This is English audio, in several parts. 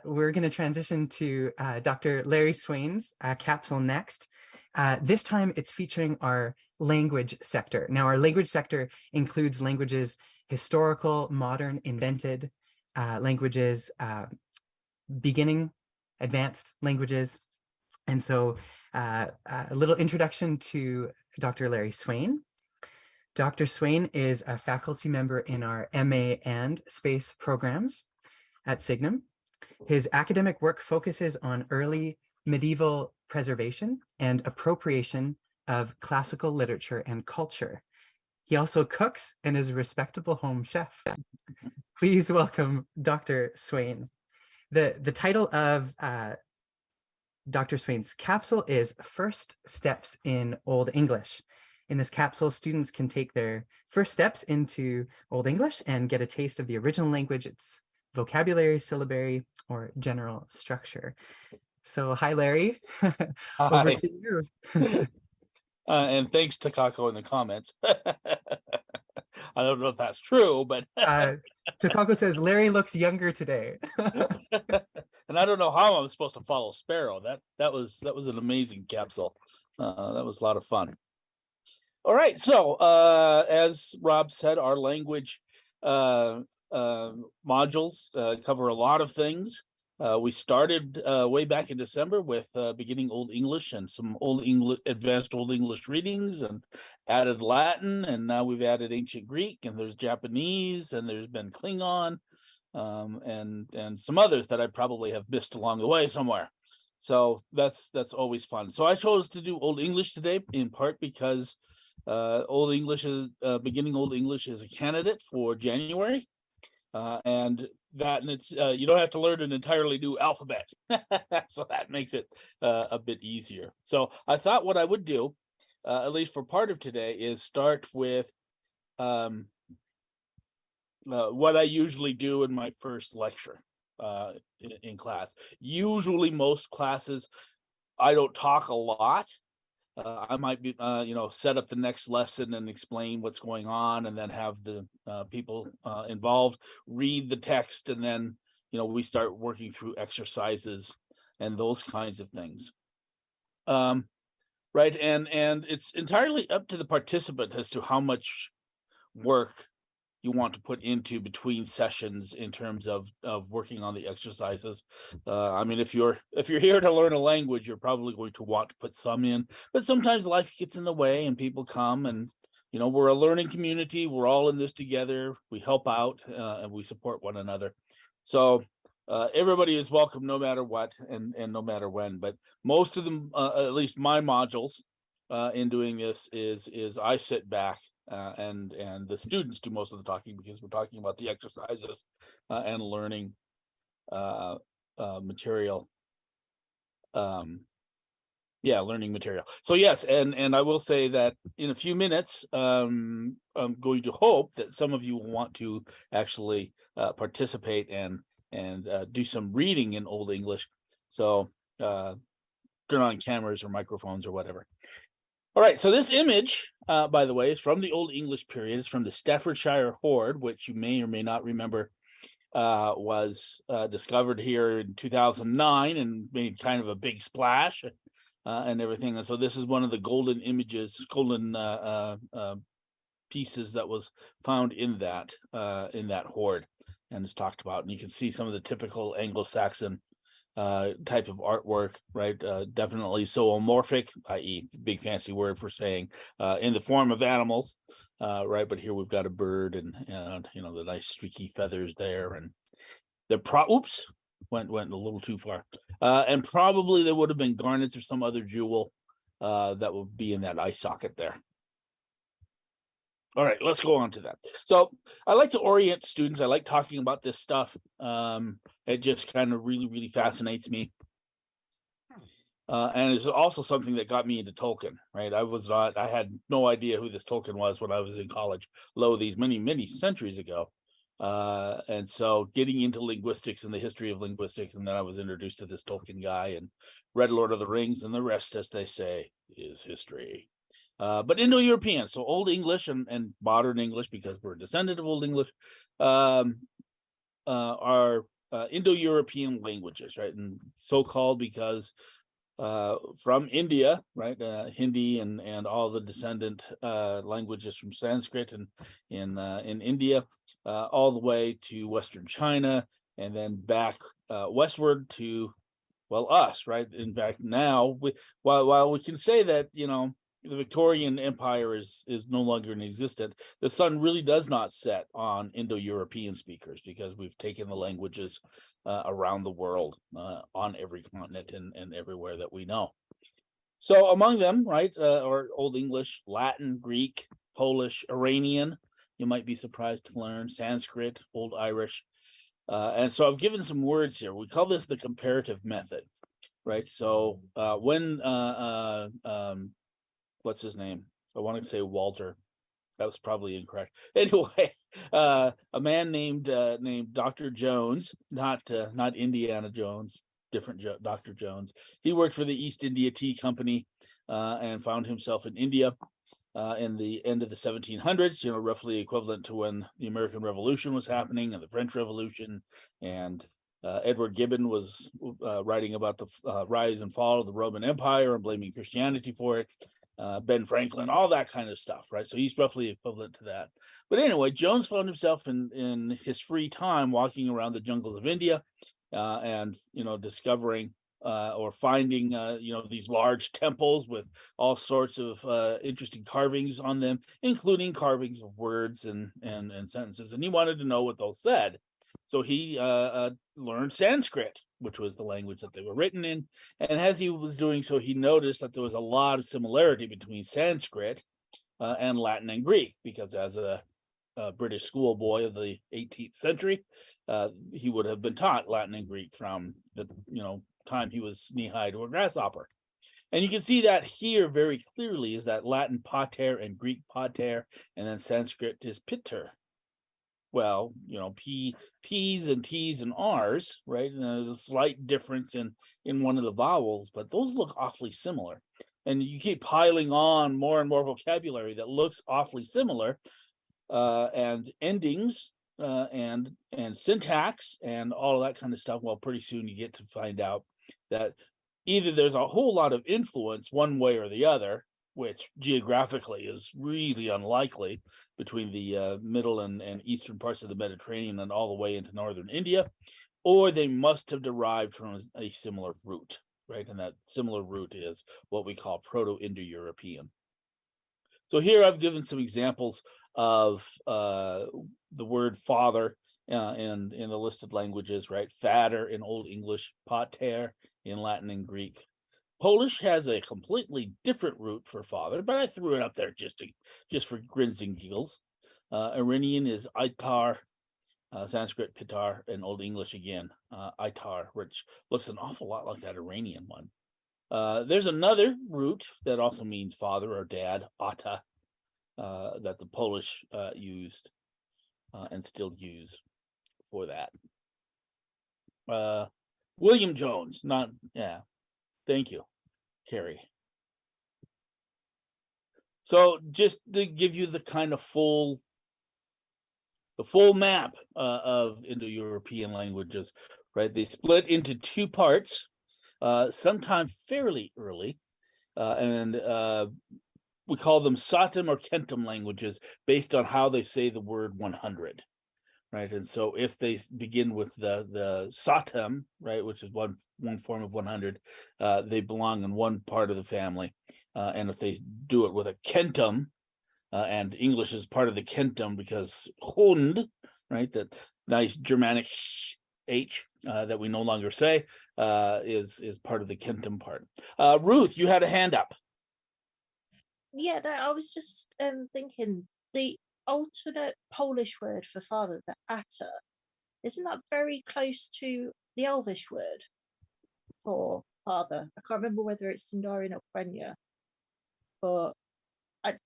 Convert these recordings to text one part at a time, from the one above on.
we're going to transition to Dr. Larry Swain's Capsule next. This time it's featuring our language sector. Now, our language sector includes languages historical, modern, invented, languages, beginning, advanced languages. And so a little introduction to Dr. Larry Swain. Dr. Swain is a faculty member in our MA and SPACE programs at Signum. His academic work focuses on early medieval preservation and appropriation of classical literature and culture. He also cooks and is a respectable home chef. Please welcome Dr. Swain. The title of Dr. Swain's capsule is First Steps in Old English. In this capsule, students can take their first steps into Old English and get a taste of the original language, its vocabulary, syllabary, or general structure. So, hi, Larry. Over Hi. to you. And thanks to Kako in the comments. I don't know if that's true, but Takako says Larry looks younger today. and I don't know how I'm supposed to follow Sparrow. That was an amazing capsule. That was a lot of fun. All right, so as Rob said, our language modules cover a lot of things. We started way back in December with beginning Old English and some advanced Old English readings, and added Latin, and now we've added Ancient Greek, and there's Japanese, and there's been Klingon, and some others that I probably have missed along the way somewhere. So that's always fun. So I chose to do Old English today, in part because Old English is beginning Old English is a candidate for January. And it's you don't have to learn an entirely new alphabet, so that makes it a bit easier. So I thought what I would do, at least for part of today, is start with what I usually do in my first lecture in class. Usually, most classes, I don't talk a lot. I might be, set up the next lesson and explain what's going on, and then have the people involved read the text, and then we start working through exercises and those kinds of things. Right, and it's entirely up to the participant as to how much work you want to put into between sessions in terms of working on the exercises. I mean, if you're here to learn a language, you're probably going to want to put some in, but sometimes life gets in the way and people come, and we're a learning community. We're all in this together. We help out and we support one another. So everybody is welcome no matter what and no matter when. But most of them, at least my modules in doing this, is I sit back. And the students do most of the talking, because we're talking about the exercises and learning material. Learning material. So yes, and I will say that in a few minutes, I'm going to hope that some of you will want to actually participate and do some reading in Old English. So turn on cameras or microphones or whatever. All right, so this image, by the way, is from the Old English period. It's from the Staffordshire Hoard, which you may or may not remember was discovered here in 2009 and made kind of a big splash and everything. And so this is one of the golden pieces that was found in that hoard, and is talked about. And you can see some of the typical Anglo-Saxon type of artwork, right? Definitely zoomorphic, i.e. big fancy word for saying in the form of animals, right? But here we've got a bird and the nice streaky feathers there, and the went a little too far, and probably there would have been garnets or some other jewel that would be in that eye socket there. All right, let's go on to that. So I like to orient students. I like talking about this stuff. It just kind of really, really fascinates me. And it's also something that got me into Tolkien, right? I had no idea who this Tolkien was when I was in college, these many, many centuries ago. And so getting into linguistics and the history of linguistics, and then I was introduced to this Tolkien guy and read Lord of the Rings, and the rest, as they say, is history. But Indo-European, so Old English and modern English, because we're a descendant of Old English, are Indo-European languages, right? And so-called because from India, right? Hindi and all the descendant languages from Sanskrit and in India, all the way to Western China, and then back westward to, well, us, right? In fact, now while we can say that, you know, the Victorian Empire is no longer in existence, the sun really does not set on Indo-European speakers, because we've taken the languages around the world, on every continent and everywhere that we know. So among them, right, are Old English, Latin, Greek, Polish, Iranian. You might be surprised to learn Sanskrit, Old Irish. And so I've given some words here. We call this the comparative method, right? So when what's his name? I want to say Walter. That was probably incorrect. Anyway, a man named Dr. Jones, not Indiana Jones, different Dr. Jones. He worked for the East India Tea Company and found himself in India in the end of the 1700s, you know, roughly equivalent to when the American Revolution was happening and the French Revolution. And Edward Gibbon was writing about the rise and fall of the Roman Empire and blaming Christianity for it. Ben Franklin, all that kind of stuff, right? So he's roughly equivalent to that. But anyway, Jones found himself in his free time walking around the jungles of India and, you know, discovering or finding, you know, these large temples with all sorts of interesting carvings on them, including carvings of words and sentences. And he wanted to know what those said. So he learned Sanskrit, which was the language that they were written in. And as he was doing so, he noticed that there was a lot of similarity between Sanskrit and Latin and Greek, because as a British schoolboy of the 18th century, he would have been taught Latin and Greek from the, you know, time he was knee-high to a grasshopper. And you can see that here very clearly, is that Latin pater and Greek pater, and then Sanskrit is piter. Well, you know, P's and T's and R's, right? And there's a slight difference in one of the vowels, but those look awfully similar. And you keep piling on more and more vocabulary that looks awfully similar, and endings and syntax and all of that kind of stuff. Well, pretty soon you get to find out that either there's a whole lot of influence one way or the other, which geographically is really unlikely, between the middle and eastern parts of the Mediterranean and all the way into northern India, or they must have derived from a similar root, right? And that similar root is what we call Proto-Indo-European. So here I've given some examples of the word father in the listed languages, right? Fader in Old English, pater in Latin and Greek. Polish has a completely different root for father, but I threw it up there just for grins and giggles. Iranian is Itar, Sanskrit Pitar, and Old English again, Itar, which looks an awful lot like that Iranian one. There's another root that also means father or dad, Ata, that the Polish used and still use for that. William Jones, not, yeah, thank you, Carrie. So just to give you the kind of full map of Indo-European languages, right? They split into two parts, sometime fairly early, and we call them Satem or Kentum languages based on how they say the word 100, right? And so if they begin with the Satem, right, which is one form of 100, they belong in one part of the family. And if they do it with a Kentum, and English is part of the Kentum because Hund, right, that nice Germanic H that we no longer say, is part of the Kentum part. Ruth, you had a hand up. Yeah, no, I was just thinking the alternate Polish word for father, the ata, isn't that very close to the Elvish word for father? I can't remember whether it's Sindarian or Quenya, but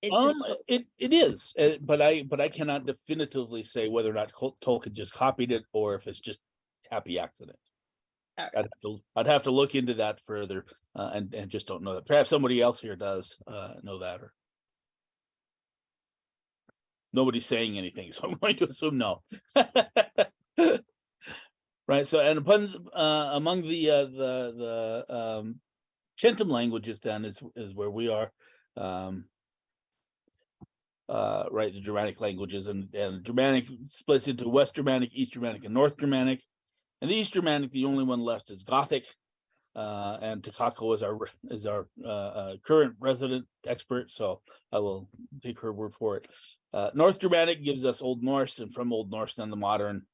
it is, but I cannot definitively say whether or not Tolkien just copied it or if it's just happy accident. Right. I'd have to look into that further, and just don't know that. Perhaps somebody else here does know that, or nobody's saying anything, so I'm going to assume no. right? So, and among the Kentum languages, then is where we are, right? The Germanic languages, and Germanic splits into West Germanic, East Germanic, and North Germanic. And the East Germanic, the only one left is Gothic, and Takako is our current resident expert, so I will take her word for it. North Germanic gives us Old Norse, and from Old Norse then the modern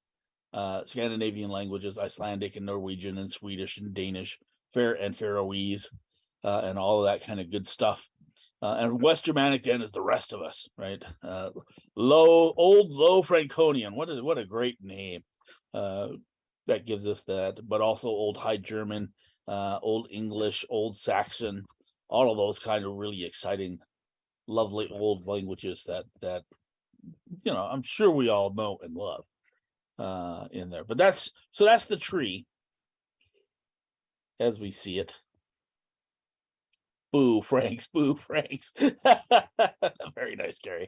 Scandinavian languages, Icelandic and Norwegian and Swedish and Danish, and Faroese, and all of that kind of good stuff. And West Germanic then is the rest of us, right? Old Low Franconian. What a great name. That gives us that, but also Old High German, Old English, Old Saxon, all of those kind of really exciting, lovely old languages that I'm sure we all know and love in there. But that's the tree as we see it. Boo, Franks, boo, Franks. Very nice, Gary.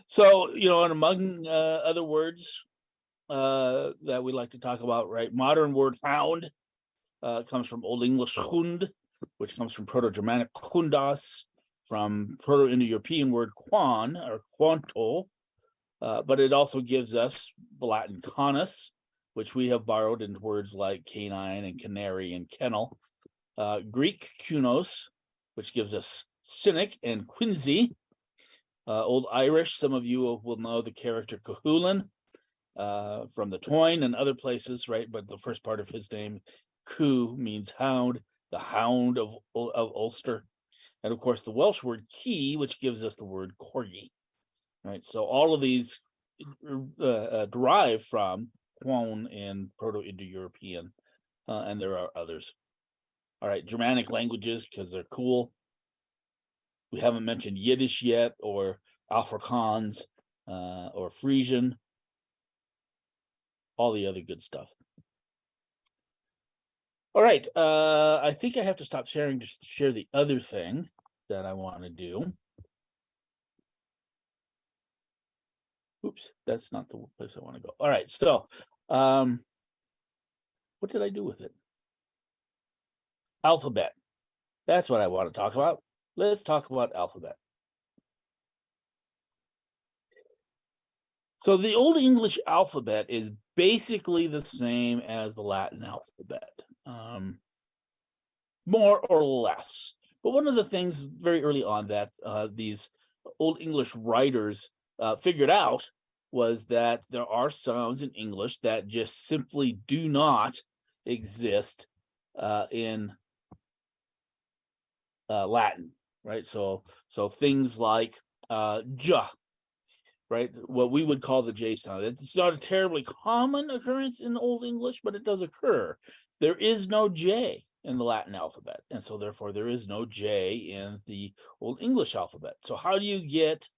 So, and among other words that we like to talk about, right? Modern word hound comes from Old English hund, which comes from Proto-Germanic hundas, from Proto-Indo-European word quan or quanto, but it also gives us the Latin canis, which we have borrowed into words like canine and canary and kennel. Greek kunos, which gives us cynic and quinsy. Old Irish, some of you will know the character Cuchulainn from the Toyne and other places, right? But the first part of his name, Cu, means hound, the hound of Ulster. And of course, the Welsh word key, which gives us the word corgi, right? So all of these derive from Quon and Proto-Indo-European, and there are others. All right, Germanic languages, because they're cool. We haven't mentioned Yiddish yet, or Afrikaans, or Frisian, all the other good stuff. All right, I think I have to stop sharing to share the other thing that I want to do. Oops, that's not the place I want to go. All right, so what did I do with it? Alphabet. That's what I want to talk about. Let's talk about alphabet. So the Old English alphabet is basically the same as the Latin alphabet, more or less. But one of the things very early on that these Old English writers figured out was that there are sounds in English that just simply do not exist in Latin, right? So things like j, right? What we would call the J sound. It's not a terribly common occurrence in Old English, but it does occur. There is no J in the Latin alphabet, and so therefore there is no J in the Old English alphabet. So how do you get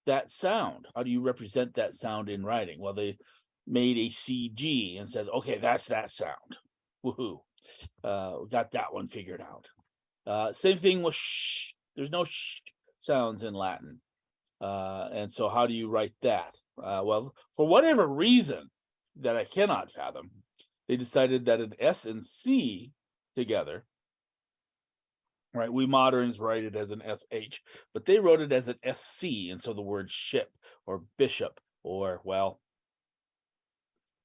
that sound? How do you represent that sound in writing? Well, they made a CG and said, okay, that's that sound. Woohoo. Got that one figured out. Same thing with sh. There's no sh sounds in Latin. And so how do you write that? Well, for whatever reason that I cannot fathom, they decided that an S and C together, right? We moderns write it as an SH, but they wrote it as an SC. And so the word ship or bishop or, well,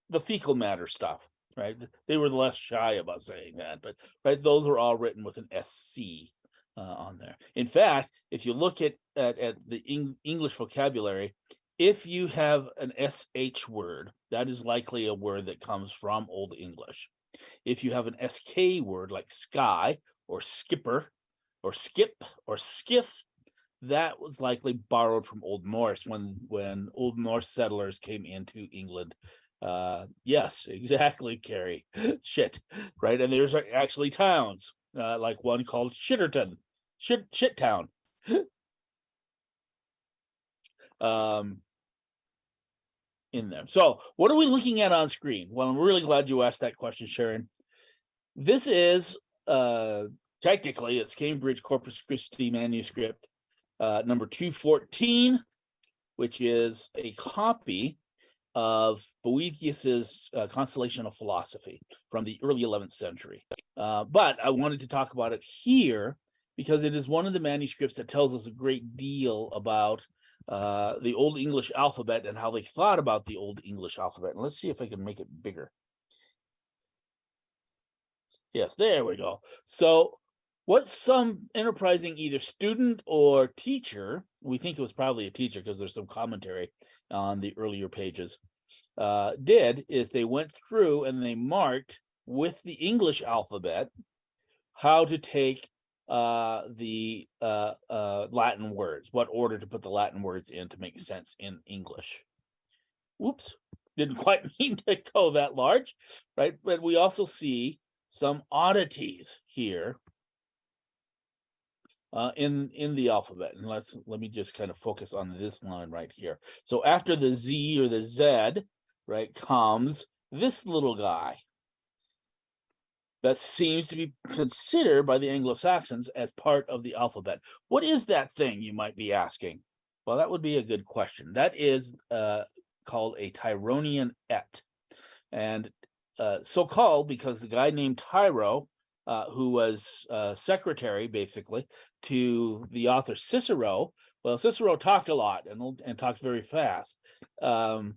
the fecal matter stuff, right? They were less shy about saying that, but right, those are all written with an SC on there. In fact, if you look at the English vocabulary, if you have an SH word, that is likely a word that comes from Old English. If you have an SK word like sky or skipper or skip or skiff, that was likely borrowed from Old Norse when Old Norse settlers came into England. Yes, exactly, Carrie. Shit, right? And there's actually towns, like one called Shitterton, shit town. In there. So what are we looking at on screen? Well, I'm really glad you asked that question, Sharon. This is technically it's Cambridge Corpus Christi manuscript number 214, which is a copy of Boethius's Constellation of Philosophy from the early 11th century. But I wanted to talk about it here because it is one of the manuscripts that tells us a great deal about the Old English alphabet and how they thought about the Old English alphabet. And let's see if I can make it bigger. Yes, there we go. So what some enterprising either student or teacher, we think it was probably a teacher because there's some commentary on the earlier pages, did is they went through and they marked with the English alphabet how to take the Latin words, what order to put the Latin words in to make sense in English. Whoops, didn't quite mean to go that large, right? But we also see some oddities here in the alphabet. And let me just kind of focus on this line right here. So after the Z or the Z, right, comes this little guy that seems to be considered by the Anglo-Saxons as part of the alphabet. What is that thing, you might be asking? Well, that would be a good question. That is called a Tyronian et. And so called because the guy named Tyro, who was secretary, basically, to the author Cicero. Well, Cicero talked a lot and talked very fast. And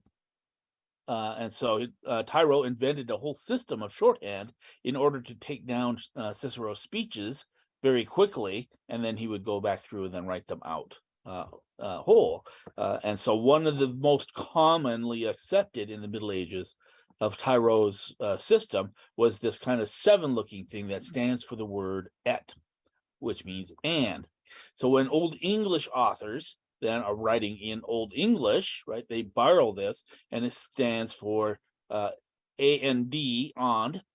so Tyro invented a whole system of shorthand in order to take down Cicero's speeches very quickly, and then he would go back through and then write them out whole. And so one of the most commonly accepted in the Middle Ages of Tyro's system was this kind of 7-looking thing that stands for the word et, which means and. So when Old English authors then are writing in Old English, right, they borrow this, and it stands for and,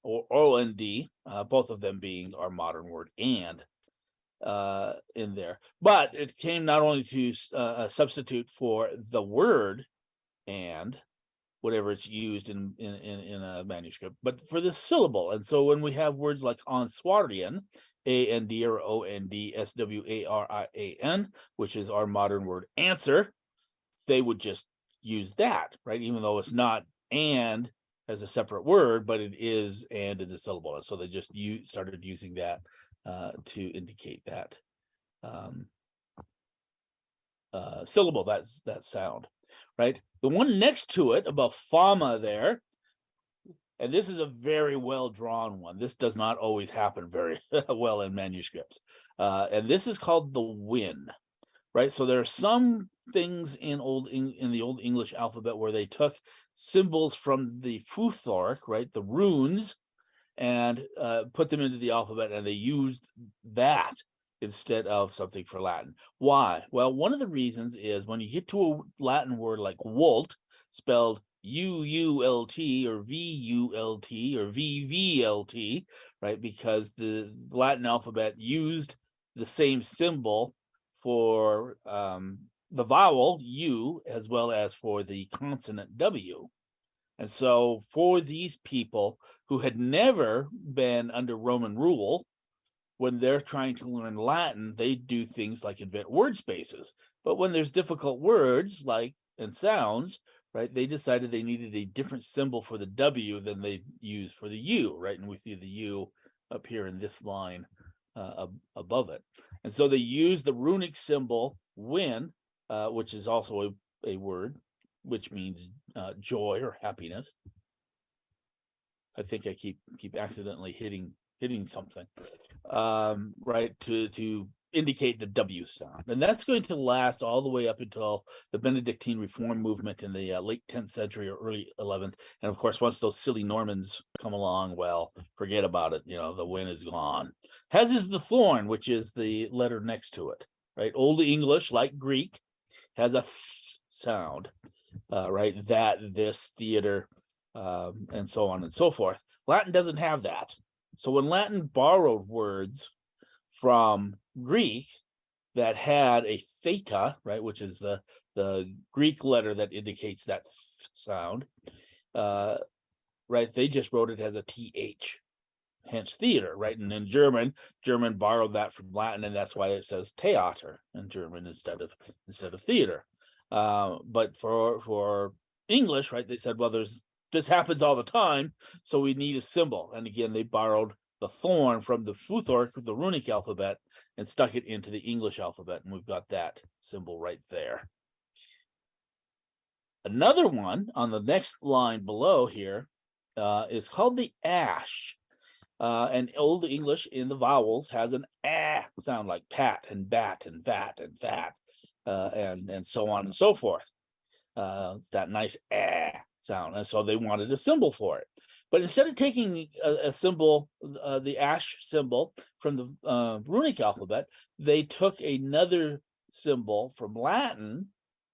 or ond, both of them being our modern word and in there. But it came not only to substitute for the word and, whatever it's used in a manuscript, but for the syllable. And so when we have words like Answarian, A-N-D or O-N-D, S-W-A-R-I-A-N, which is our modern word answer, they would just use that, right? Even though it's not and as a separate word, but it is and in the syllable. And so they just started using that to indicate that syllable, that sound, right? The one next to it, above fama there, and this is a very well drawn one. This does not always happen very well in manuscripts. And this is called the win, right? So there are some things in the Old English alphabet where they took symbols from the Futhorc, right, the runes, and put them into the alphabet, and they used that instead of something for Latin. Why? Well, one of the reasons is when you get to a Latin word like Wult, spelled U-U-L-T or V-U-L-T or V-V-L-T, right? Because the Latin alphabet used the same symbol for the vowel U as well as for the consonant W. And so for these people who had never been under Roman rule, when they're trying to learn Latin, they do things like invent word spaces. But when there's difficult words like and sounds, right, they decided they needed a different symbol for the W than they use for the U, right? And we see the U up here in this line above it. And so they use the runic symbol win, which is also a word, which means joy or happiness. I think I keep accidentally hitting something, right, to indicate the W sound. And that's going to last all the way up until the Benedictine Reform movement in the late 10th century or early 11th. And of course, once those silly Normans come along, well, forget about it. You know, the win is gone. As is the thorn, which is the letter next to it, right? Old English, like Greek, has a th sound, right? That, this, theater, and so on and so forth. Latin doesn't have that. So when Latin borrowed words from Greek that had a theta, right, which is the Greek letter that indicates that sound, right, they just wrote it as a th, hence theater, right? And in German borrowed that from Latin, and that's why it says theater in German instead of theater. But for English, right, they said, well, this happens all the time, so we need a symbol. And again, they borrowed the thorn from the Futhorc, the runic alphabet, and stuck it into the English alphabet, and we've got that symbol right there. Another one on the next line below here is called the ash. And Old English in the vowels has an ah sound, like pat and bat and vat and fat, and so on and so forth. It's that nice ah sound, and so they wanted a symbol for it. But instead of taking a symbol, the ash symbol from the runic alphabet, they took another symbol from Latin,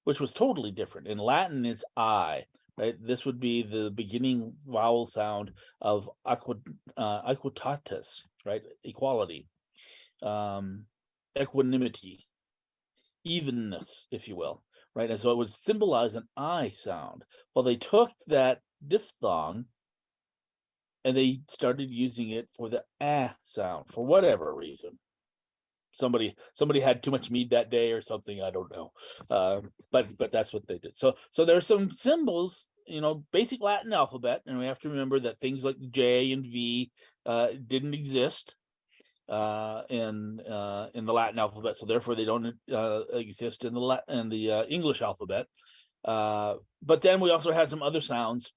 which was totally different. In Latin, it's I. Right, this would be the beginning vowel sound of equitatis, right, equality, equanimity, evenness, if you will, right, and so it would symbolize an I sound. Well, they took that diphthong and they started using it for the ah sound for whatever reason. Somebody had too much mead that day or something, I don't know, but that's what they did. So there's some symbols, basic Latin alphabet, and we have to remember that things like J and V didn't exist in the Latin alphabet, so therefore they don't exist in the English alphabet. But then we also had some other sounds,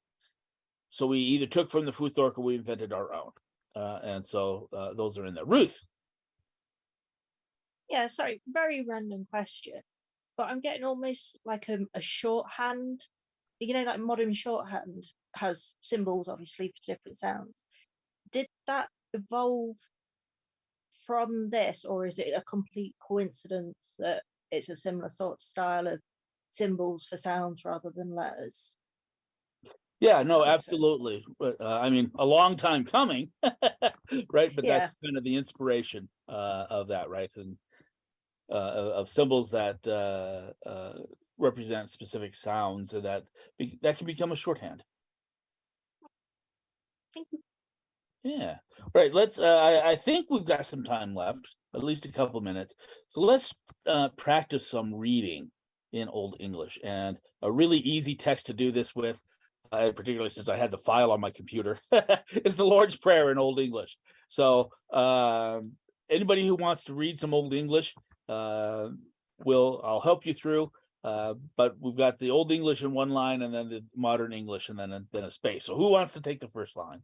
so we either took from the Futhorc or we invented our own, and so those are in there. Ruth. Yeah, sorry, very random question, but I'm getting almost like a shorthand. Like modern shorthand has symbols, obviously, for different sounds. Did that evolve from this, or is it a complete coincidence that it's a similar sort of style of symbols for sounds rather than letters? Yeah, no, absolutely. But I mean, a long time coming, right? But that's kind of the inspiration of that, right? And of symbols that represent specific sounds, and that can become a shorthand. Thank you. Yeah, right. Let's. I think we've got some time left, at least a couple minutes. So let's practice some reading in Old English, and a really easy text to do this with. Particularly since I had the file on my computer, is the Lord's Prayer in Old English. So anybody who wants to read some Old English, I'll help you through. But we've got the Old English in one line, and then the Modern English, and then a space. So who wants to take the first line?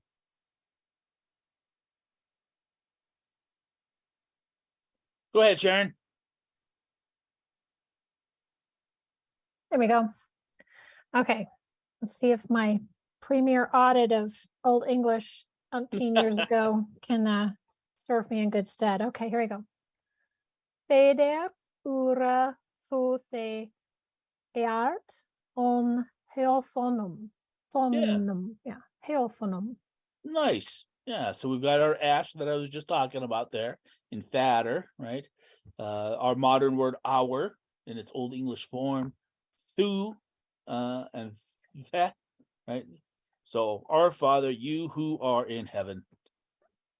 Go ahead, Sharon. There we go. Okay. Let's see if my premier audit of Old English umpteen years ago can serve me in good stead. Okay, here we go. Peder ura thothe eart on helphonum. Yeah, helphonum. Nice. Yeah, so we've got our ash that I was just talking about there in fatter, right? Our modern word hour in its Old English form, thu, and that, right? So our Father, you who are in heaven,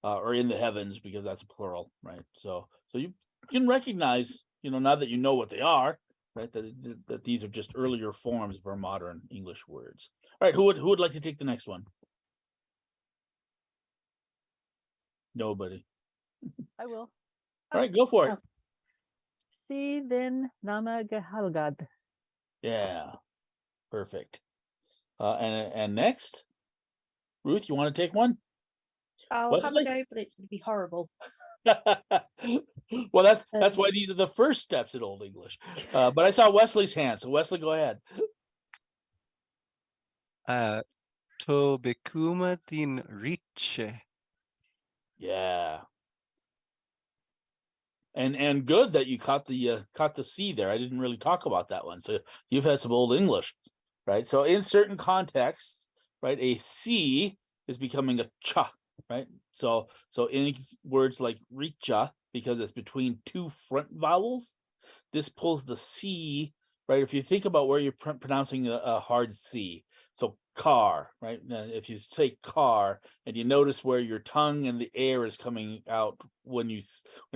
or in the heavens, because that's plural, right? So you can recognize, now that you know what they are, right? That these are just earlier forms of our modern English words. All right, who would like to take the next one? Nobody. I will. All right, go for it. Si then nama gehalgad. Yeah, perfect. And next, Ruth, you want to take one? I'll have a go, but it's going to be horrible. Well, that's why these are the first steps in Old English. But I saw Wesley's hand, so Wesley, go ahead. To become din rich. Yeah. And good that you caught the C there. I didn't really talk about that one. So you've had some Old English, right? So in certain contexts, right, a C is becoming a cha, right? So in words like richa, because it's between two front vowels, this pulls the C, right? If you think about where you're pronouncing a hard C, so car, right? Now, if you say car and you notice where your tongue and the air is coming out when you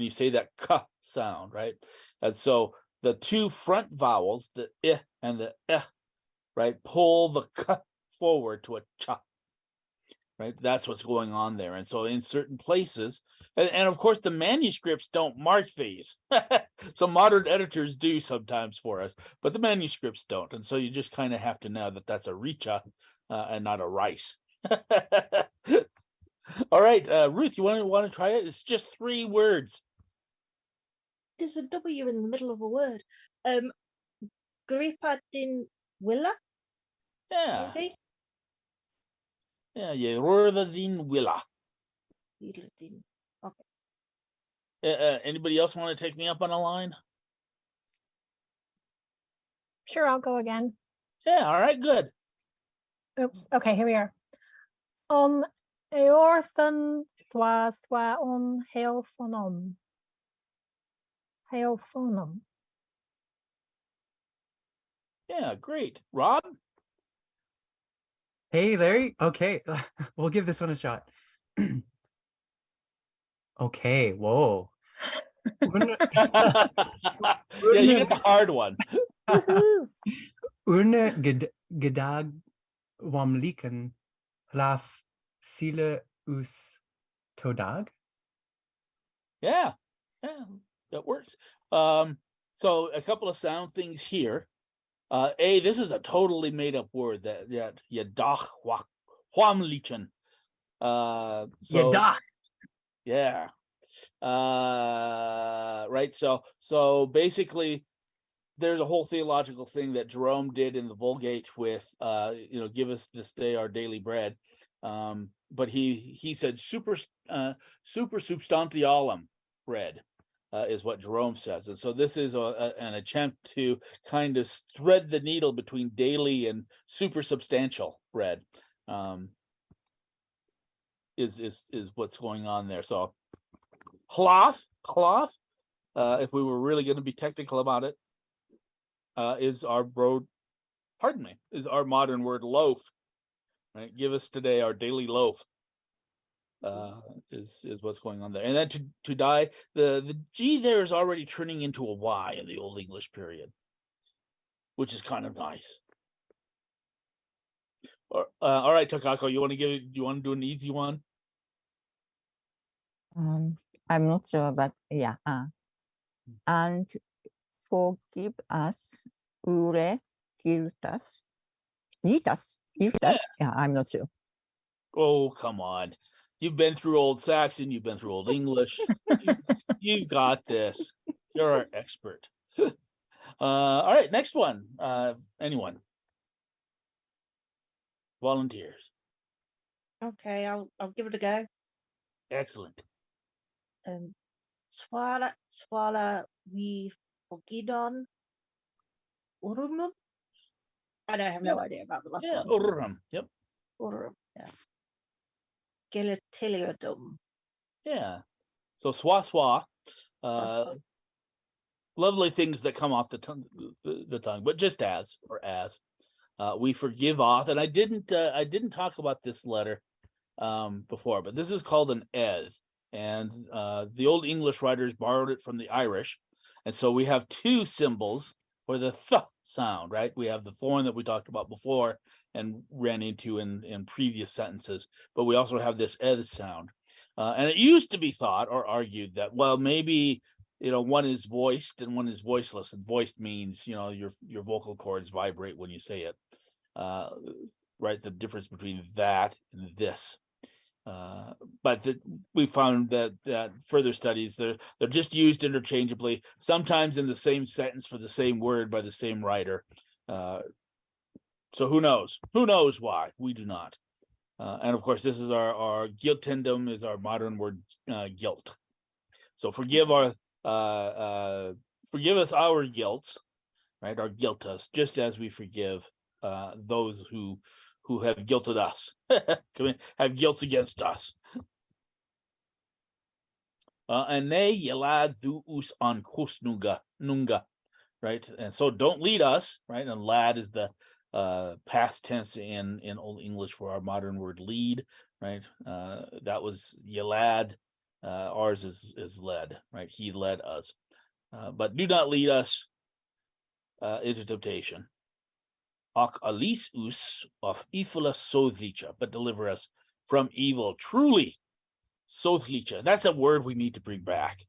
say that ka sound, right? And so the two front vowels, the I and the right? Pull the k forward to a cha, right? That's what's going on there. And so in certain places, and of course the manuscripts don't mark these. So modern editors do sometimes for us, but the manuscripts don't. And so you just kind of have to know that that's a richa and not a rice. All right, Ruth, you want to try it? It's just 3 words. There's a W in the middle of a word. Gripa din Willa, Yeah, maybe? yeah, yeah. Rurda din willa. Willa din. Okay. Anybody else want to take me up on a line? Sure, I'll go again. Yeah, all right, good. Oops. Okay, here we are. Eorthan swa on helphonom. Helphonom. Yeah, great. Rob? Hey, Larry. Okay, we'll give this one a shot. Okay, whoa. Urna, Yeah, you get the hard one. Woohoo! urna gedag wamliken laf sile us todag. Yeah, that works. So a couple of sound things here. This is a totally made up word that yadach huamlichen. So Yadah. yeah. Right. So basically there's a whole theological thing that Jerome did in the Vulgate with give us this day our daily bread. But he said super substantialum bread is what Jerome says. And so this is an attempt to kind of thread the needle between daily and super substantial bread. Is what's going on there. So cloth, if we were really going to be technical about it, is our modern word loaf, right? Give us today our daily loaf, is what's going on there. And then to die, the G there is already turning into a Y in the Old English period, which is kind of nice. All right, Takako, you want to do an easy one? I'm not sure, but yeah. And forgive us, ure, guilt us, lead us, gift us. Yeah, I'm not sure. Oh, come on. You've been through Old Saxon, you've been through Old English. You've got this. You're our expert. All right, next one. Anyone? Volunteers. Okay, I'll give it a go. Excellent. Swala we forgidon urumum. I don't have no idea about the last Yeah, one. Urum. Yep. Urum, yeah. Gelatiliodum. Yeah. So swa. Lovely things that come off the tongue, but just as. We forgive off, and I didn't talk about this letter before, but this is called an eth, and the Old English writers borrowed it from the Irish, and so we have 2 symbols for the th sound, right? We have the thorn that we talked about before and ran into in previous sentences, but we also have this eth sound, and it used to be thought or argued that, well, maybe one is voiced and one is voiceless, and voiced means your vocal cords vibrate when you say it, right? The difference between that and this. But we found that further studies, they're just used interchangeably, sometimes in the same sentence for the same word by the same writer. So who knows why? We do not. And of course, this is our guiltendum is our modern word, guilt. So forgive us our guilts, right? Our guiltus, just as we forgive those who have guilted us, have guilts against us. And ne yelad thu us on nunga, right? And so don't lead us, right? And lad is the past tense in Old English for our modern word lead, right? That was yelad. Ours is led, right? He led us. But do not lead us into temptation. Ac alis us of ifula sodlicha, but deliver us from evil. Truly, sodlicha. That's a word we need to bring back,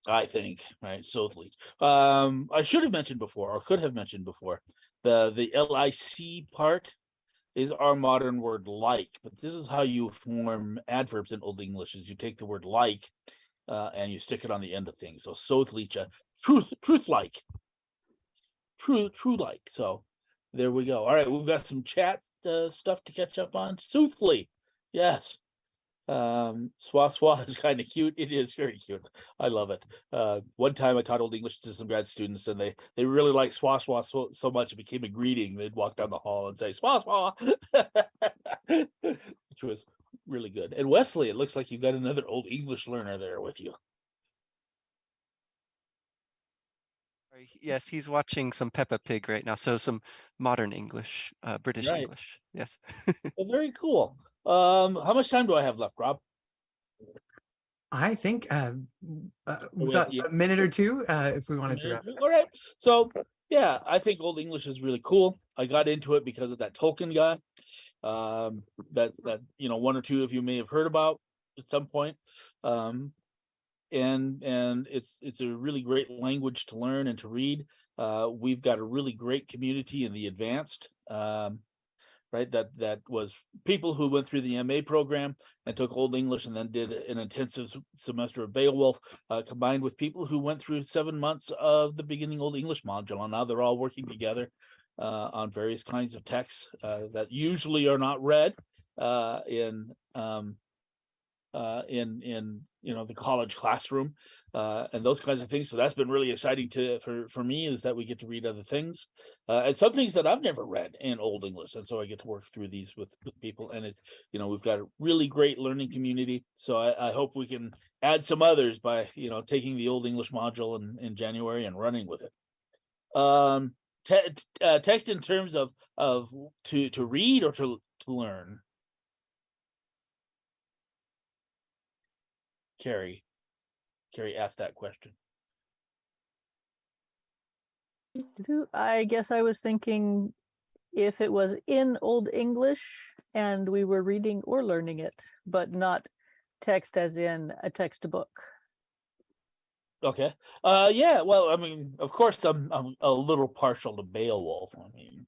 I think, right? Sodlich. I should have mentioned before, or could have mentioned before, the LIC part is our modern word like, but this is how you form adverbs in Old English, is you take the word like and you stick it on the end of things. So sodlicha, truth like, true like. So there we go. All right, we've got some chat stuff to catch up on. Soothly, yes. Swa is kind of cute. It is very cute. I love it. One time I taught Old English to some grad students, and they really liked swa so much it became a greeting. They'd walk down the hall and say swa, which was really good. And Wesley, it looks like you've got another Old English learner there with you. Yes, he's watching some Peppa Pig right now. So some modern English, British Right. English. Yes. Well, very cool. How much time do I have left, Rob? I think we've we at got the a minute or two if we wanted to wrap. All right. So yeah, I think Old English is really cool. I got into it because of that Tolkien guy. That one or two of you may have heard about at some point. And it's a really great language to learn and to read. We've got a really great community in the advanced, right? That was people who went through the MA program and took Old English and then did an intensive semester of Beowulf, combined with people who went through 7 months of the beginning Old English module, and now they're all working together on various kinds of texts that usually are not read in the college classroom and those kinds of things. So that's been really exciting for me, is that we get to read other things and some things that I've never read in Old English, and so I get to work through these with people, and it's we've got a really great learning community. So I hope we can add some others by taking the Old English module in January and running with it. Text in terms of to read or to learn. Carrie asked that question. I guess I was thinking if it was in Old English and we were reading or learning it, but not text as in a textbook. Okay. Yeah, well, I mean, of course I'm a little partial to Beowulf. I mean,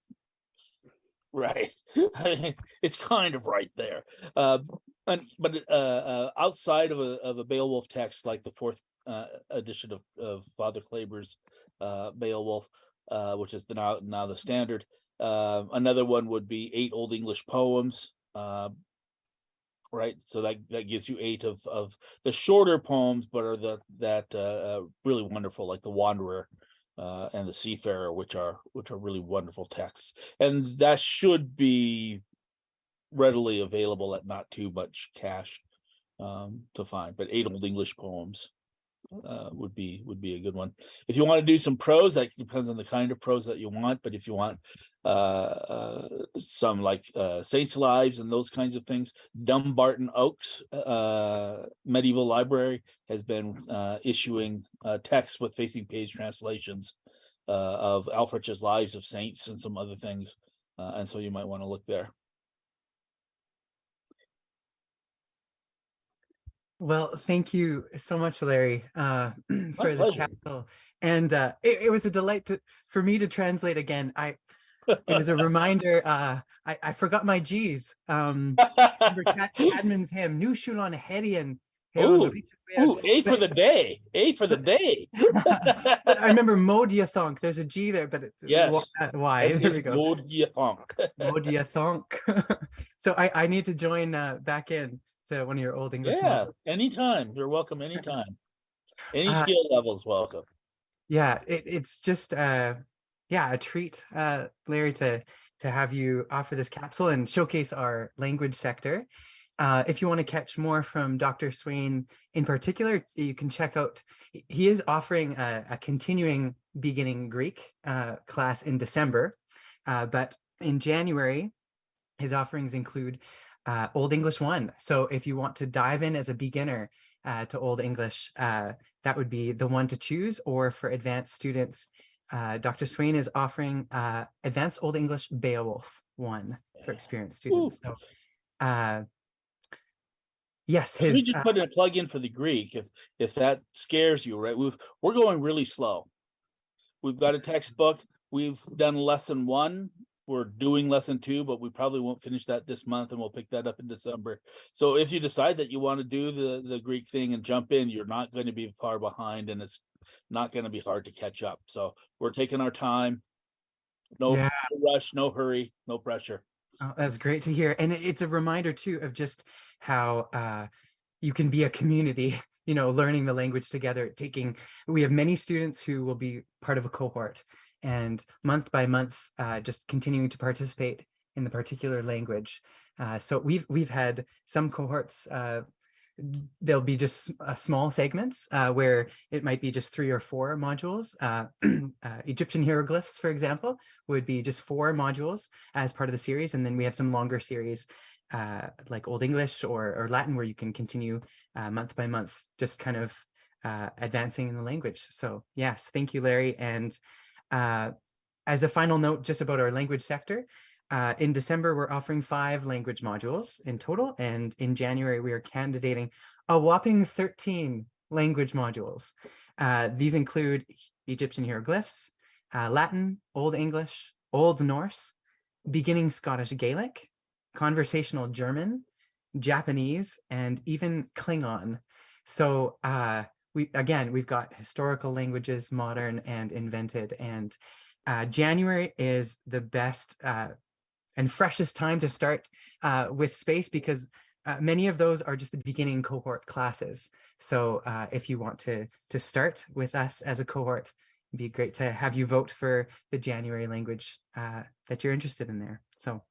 right. It's kind of right there. But outside of a Beowulf text, like the fourth edition of Father Kleber's Beowulf, which is now the standard, another one would be 8 Old English poems, right? So that gives you 8 of the shorter poems, but are that really wonderful, like the Wanderer and the Seafarer, which are really wonderful texts, and that should be readily available at not too much cash to find. But 8 Old English poems would be a good one. If you want to do some prose, that depends on the kind of prose that you want. But if you want some like Saints' Lives and those kinds of things, Dumbarton Oaks Medieval Library has been issuing texts with facing page translations of Alfred's Lives of Saints and some other things, and so you might want to look there. Well, thank you so much, Larry, for this pleasure. capsule. And it was a delight for me to translate again. It was a reminder. I forgot my G's. Cadman's hymn, Nu Shulon Hedian. Ooh, A for the day. A for the day. But I remember Modiathonk. There's a G there, but yes. Why? There we go. Modiathonk. Modiathonk. So I need to join back in to one of your Old English. Yeah, anytime. You're welcome anytime. Any skill levels welcome. Yeah, it's just a treat, Larry, to have you offer this capsule and showcase our language sector. If you want to catch more from Dr. Swain in particular, you can check out, he is offering a continuing beginning Greek class in December, but in January, his offerings include Old English 1. So if you want to dive in as a beginner to Old English, that would be the one to choose, or for advanced students, Dr. Swain is offering Advanced Old English Beowulf 1 for experienced students. Ooh. So yes, Let me his just put in a plug in for the Greek, if that scares you, right? We're going really slow. We've got a textbook. We've done lesson 1. We're doing lesson 2, but we probably won't finish that this month, and we'll pick that up in December. So if you decide that you want to do the Greek thing and jump in, you're not going to be far behind, and it's not going to be hard to catch up. So we're taking our time. No rush, no hurry, no pressure. Oh, that's great to hear. And it's a reminder too of just how you can be a community, learning the language together. We have many students who will be part of a cohort, and month by month, just continuing to participate in the particular language. So we've had some cohorts, there'll be just small segments where it might be just 3 or 4 modules. Egyptian hieroglyphs, for example, would be just 4 modules as part of the series. And then we have some longer series like Old English or Latin, where you can continue month by month, just kind of advancing in the language. So yes, thank you, Larry. And as a final note, just about our language sector, in December, we're offering 5 language modules in total. And in January, we are candidating a whopping 13 language modules. These include Egyptian hieroglyphs, Latin, Old English, Old Norse, beginning Scottish Gaelic, conversational German, Japanese, and even Klingon. So we've got historical languages, modern and invented. And January is the best and freshest time to start with SPACE, because many of those are just the beginning cohort classes. So if you want to start with us as a cohort, it'd be great to have you vote for the January language that you're interested in there. So